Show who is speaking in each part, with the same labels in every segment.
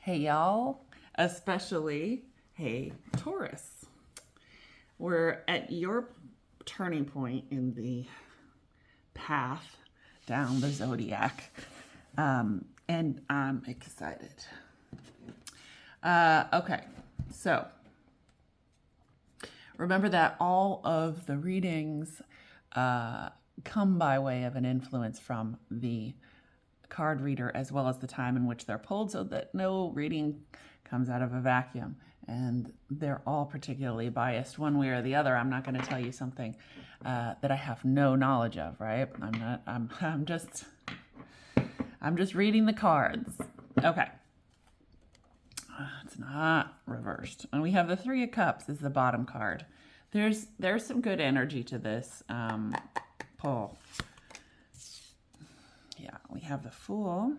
Speaker 1: Hey y'all, especially hey Taurus. We're at your turning point in the path down the zodiac, and I'm excited. Okay, so remember that all of the readings come by way of an influence from the card reader as well as the time in which they're pulled, so that no reading comes out of a vacuum, and they're all particularly biased one way or the other. I'm not going to tell you something that I have no knowledge of, right? I'm just reading the cards. Okay. It's not reversed. And we have the Three of Cups as the bottom card. There's some good energy to this pull. Yeah, we have the Fool.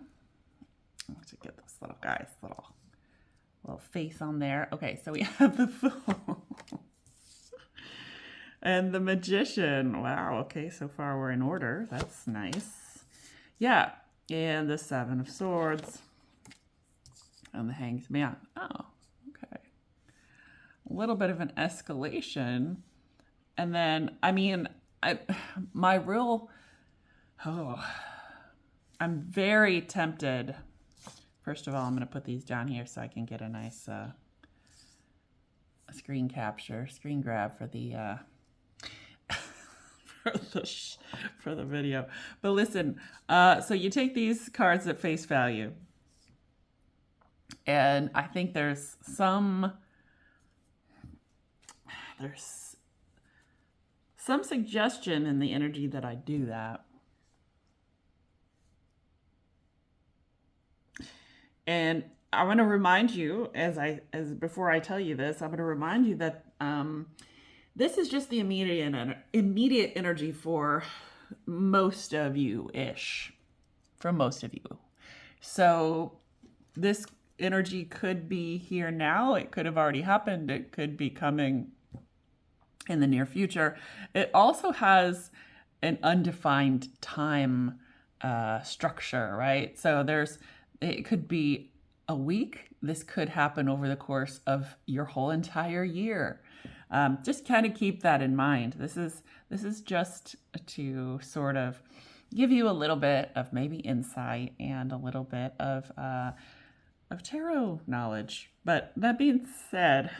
Speaker 1: To get this little guy's little face on there. Okay, so we have the Fool. And the Magician. Wow, okay, so far we're in order. That's nice. Yeah, and the Seven of Swords. And the Hanged Man. Oh, okay. A little bit of an escalation. And then, I'm very tempted. First of all, I'm going to put these down here so I can get a nice screen grab for the for the video. But listen, so you take these cards at face value, and I think there's some suggestion in the energy that I do that. And I want to remind you, as before I tell you this, I'm going to remind you that this is just the immediate energy for most of you-ish, from most of you. So this energy could be here now. It could have already happened. It could be coming in the near future. It also has an undefined time structure, right? So it could be a week. This could happen over the course of your whole entire year. Just kind of keep that in mind. This is just to sort of give you a little bit of maybe insight and a little bit of tarot knowledge. But that being said,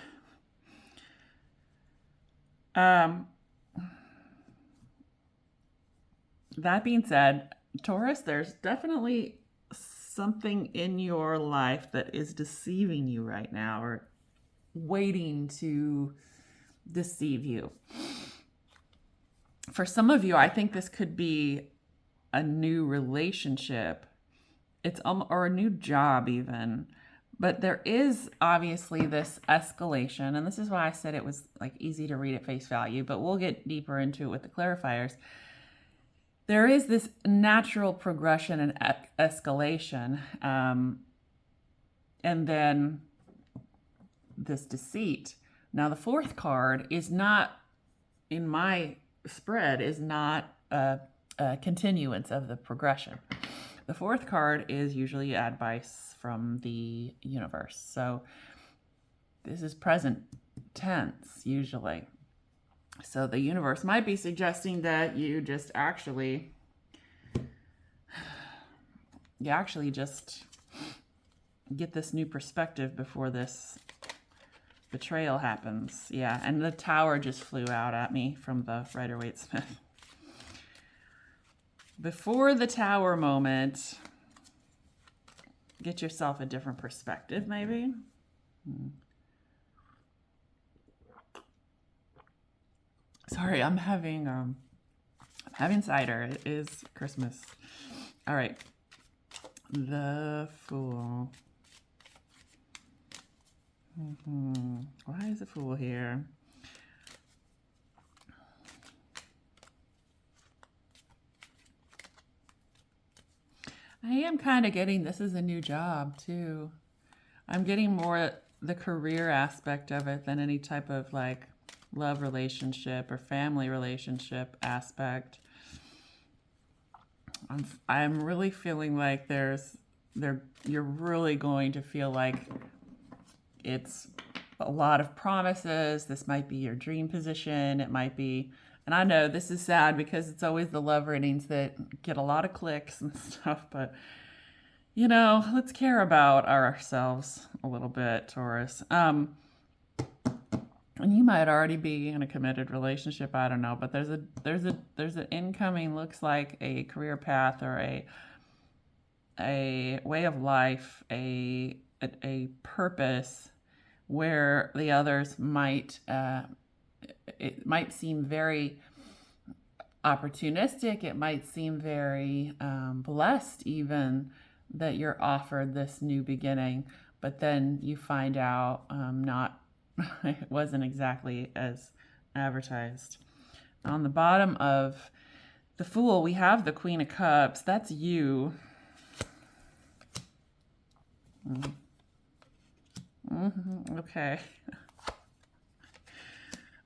Speaker 1: Taurus, there's definitely something in your life that is deceiving you right now, or waiting to deceive you. For some of you, I think this could be a new relationship. Or a new job even. But there is obviously this escalation, and this is why I said it was like easy to read at face value, but we'll get deeper into it with the clarifiers. There is this natural progression and escalation, and then this deceit. Now, the fourth card is not, in my spread, is not a continuance of the progression. The fourth card is usually advice from the universe. So this is present tense, usually. So the universe might be suggesting that you actually just get this new perspective before this betrayal happens. Yeah, and the Tower just flew out at me from the Rider-Waite-Smith. Before the Tower moment, get yourself a different perspective, maybe. Sorry, I'm having cider. It is Christmas. All right. The Fool. Why is the Fool here? I am kind of getting this is a new job too. I'm getting more the career aspect of it than any type of like love relationship or family relationship aspect. I'm really feeling like there's you're really going to feel like it's a lot of promises. This might be your dream position. It might be, and I know this is sad because it's always the love readings that get a lot of clicks and stuff, but let's care about ourselves a little bit, Taurus. And you might already be in a committed relationship. I don't know, but there's an incoming, looks like a career path or a way of life, a purpose where the others might it might seem very opportunistic. It might seem very blessed, even that you're offered this new beginning, but then you find out not it wasn't exactly as advertised. On the bottom of the Fool, we have the Queen of Cups. That's you. Okay.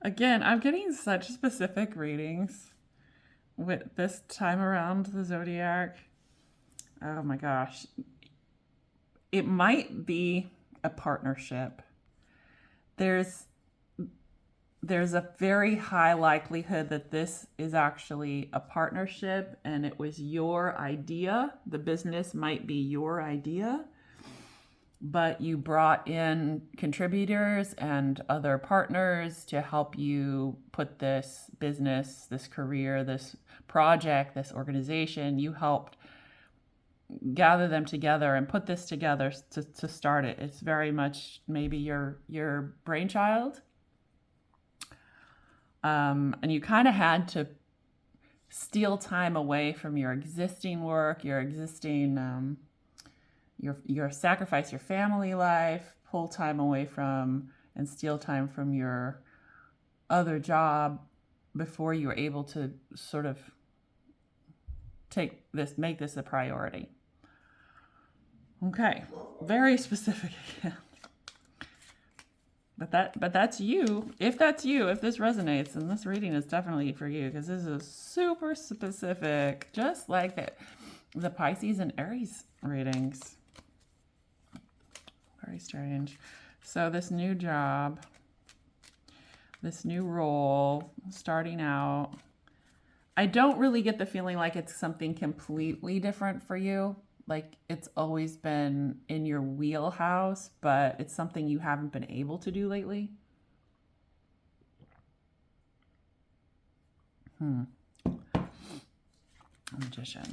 Speaker 1: Again, I'm getting such specific readings with this time around the zodiac. Oh my gosh. It might be a partnership. There's a very high likelihood that this is actually a partnership and it was your idea. The business might be your idea, but you brought in contributors and other partners to help you put this business, this career, this project, this organization. You helped gather them together and put this together to start it. It's very much maybe your brainchild. And you kind of had to steal time away from your existing work, your existing, your sacrifice your family life, pull time away from and steal time from your other job before you were able to sort of make this a priority. Okay, very specific again. But that's you. If that's you, if this resonates, then this reading is definitely for you, because this is super specific, just like the Pisces and Aries readings. Very strange. So this new job, this new role, starting out, I don't really get the feeling like it's something completely different for you. Like it's always been in your wheelhouse, but it's something you haven't been able to do lately. Magician.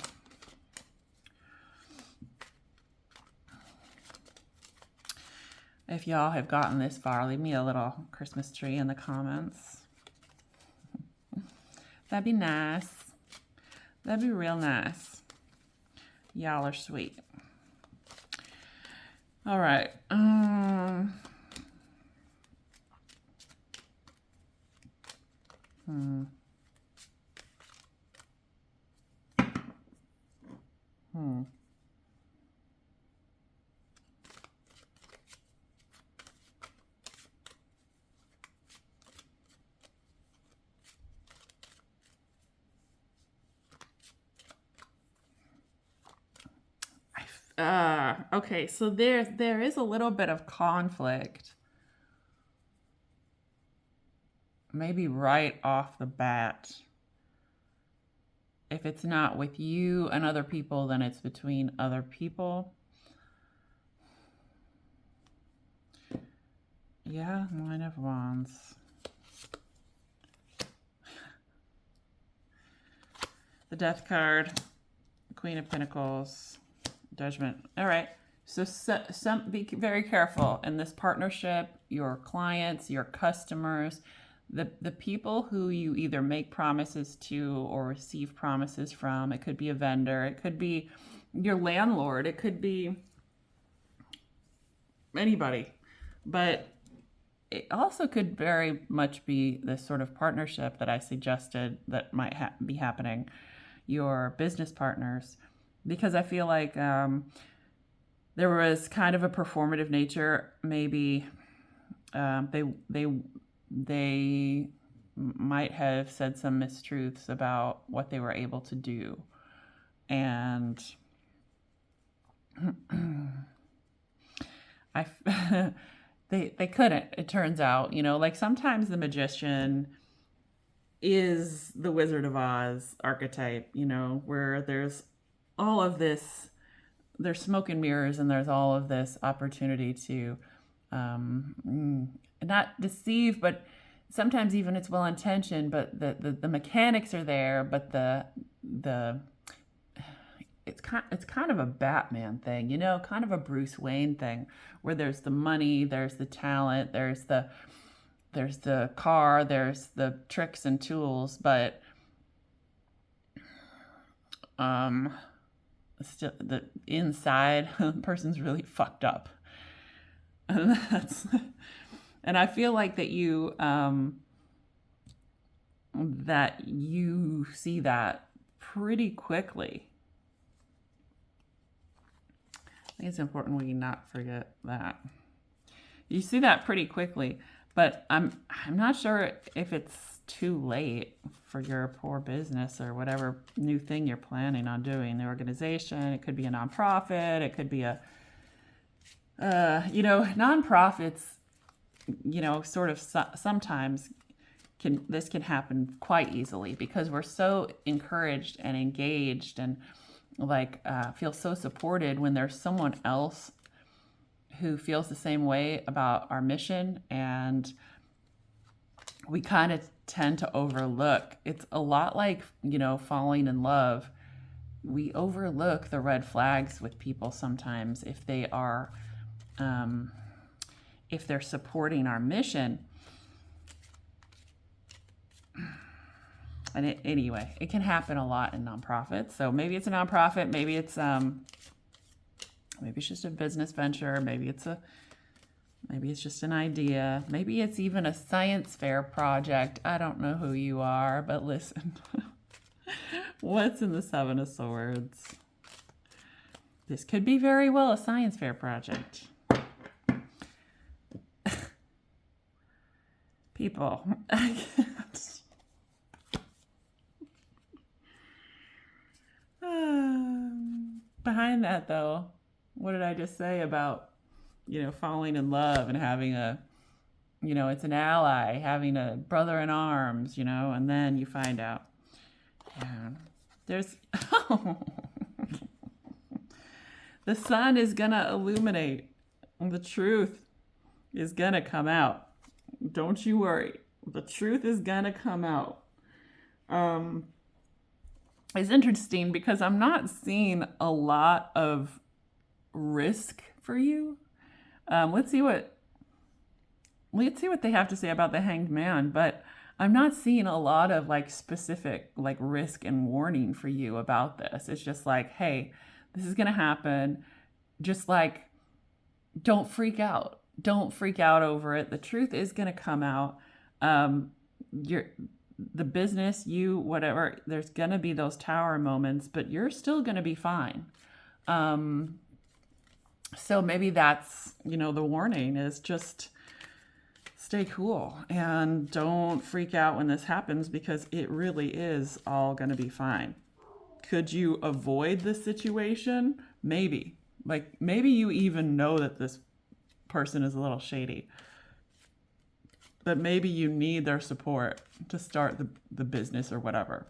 Speaker 1: If y'all have gotten this far, leave me a little Christmas tree in the comments. That'd be nice. That'd be real nice. Y'all are sweet. All right. Okay, so there is a little bit of conflict. Maybe right off the bat. If it's not with you and other people, then it's between other people. Yeah, Nine of Wands. The Death card, Queen of Pentacles, Judgment. All right. So be very careful in this partnership, your clients, your customers, the people who you either make promises to or receive promises from. It could be a vendor. It could be your landlord. It could be anybody. But it also could very much be this sort of partnership that I suggested that might be happening, your business partners, because I feel like there was kind of a performative nature. Maybe they might have said some mistruths about what they were able to do, and I they couldn't, it turns out, like sometimes the magician is the Wizard of Oz archetype, where there's all of this, there's smoke and mirrors, and there's all of this opportunity to not deceive, but sometimes even it's well intentioned, but the mechanics are there, but the it's kind of a Batman thing, kind of a Bruce Wayne thing, where there's the money, there's the talent, there's the car, there's the tricks and tools, but still the inside person's really fucked up. And and I feel like that you see that pretty quickly. I think it's important we not forget that. You see that pretty quickly, but I'm not sure if it's too late for your poor business or whatever new thing you're planning on doing. The organization, it could be a nonprofit, it could be a nonprofits, sort of sometimes this can happen quite easily because we're so encouraged and engaged and feel so supported when there's someone else who feels the same way about our mission, and we kind of tend to overlook. It's a lot like, falling in love. We overlook the red flags with people sometimes if they are if they're supporting our mission. And anyway, it can happen a lot in nonprofits. So maybe it's a nonprofit, maybe it's just a business venture, maybe it's just an idea, maybe it's even a science fair project. I don't know who you are, but listen. What's in the Seven of Swords? This could be very well a science fair project. People. I can't. Behind that, though, what did I just say about, falling in love and having it's an ally, having a brother in arms, and then you find out, there's, the sun is going to illuminate. The truth is going to come out. Don't you worry. The truth is going to come out. It's interesting because I'm not seeing a lot of risk for you. Let's see what they have to say about the Hanged Man, but I'm not seeing a lot of specific risk and warning for you about this. It's just hey, this is gonna happen. Just don't freak out. Don't freak out over it. The truth is gonna come out. The business, whatever, there's gonna be those tower moments, but you're still gonna be fine. So maybe that's, the warning is just stay cool and don't freak out when this happens, because it really is all gonna be fine. Could you avoid the situation? Maybe. Maybe you even know that this person is a little shady, but maybe you need their support to start the business or whatever.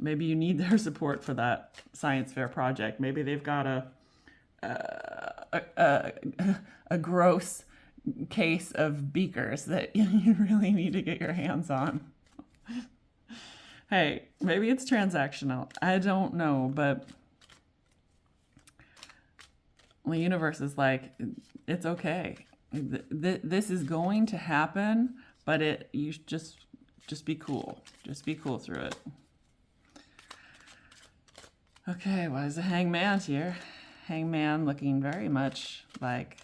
Speaker 1: Maybe you need their support for that science fair project. Maybe they've got a gross case of beakers that you really need to get your hands on. Hey, maybe it's transactional. I don't know, but the universe is it's okay. This is going to happen, but you just be cool. Just be cool through it. Okay, why is the Hangman here? Hangman looking very much like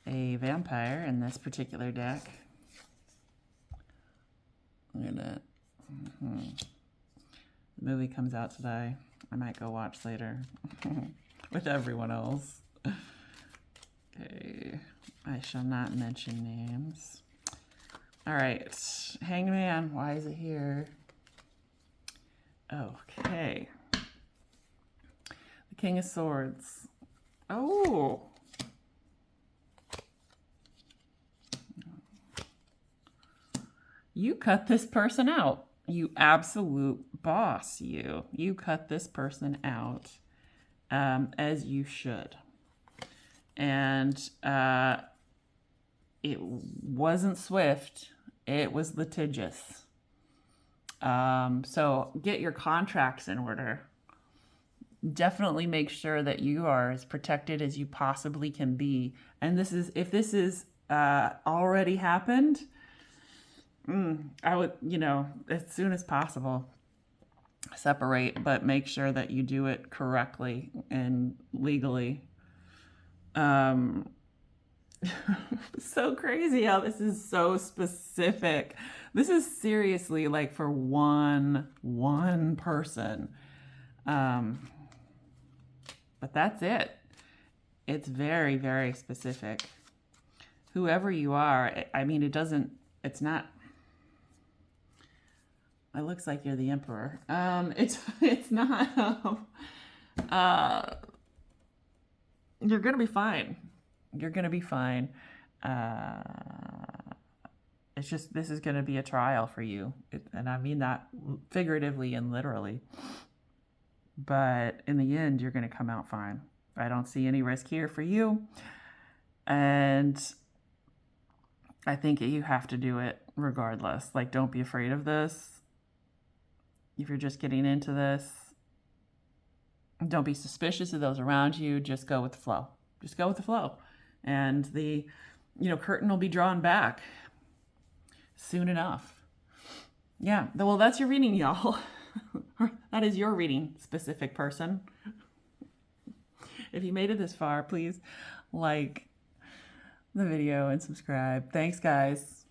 Speaker 1: a vampire in this particular deck. Look at that. The movie comes out today. I might go watch later with everyone else. Okay, I shall not mention names. All right, Hangman, why is it here? Okay. The King of Swords. Oh. You cut this person out. You absolute boss, you. You cut this person out, as you should. And it wasn't swift. It was litigious. So get your contracts in order. Definitely make sure that you are as protected as you possibly can be. And this is, if this is already happened, I would, as soon as possible, separate, but make sure that you do it correctly and legally. So crazy how this is so specific. This is seriously like for one person. But that's it. It's very, very specific. Whoever you are, I mean, it's not, it looks like you're the emperor. It's not, you're going to be fine. You're going to be fine. It's just, this is going to be a trial for you. And I mean that figuratively and literally. But in the end, you're going to come out fine. I don't see any risk here for you. And I think you have to do it regardless. Like, don't be afraid of this. If you're just getting into this, don't be suspicious of those around you. Just go with the flow. Just go with the flow. And the, curtain will be drawn back soon enough. Yeah. Well, that's your reading, y'all. That is your reading, specific person. If you made it this far, please like the video and subscribe. Thanks, guys.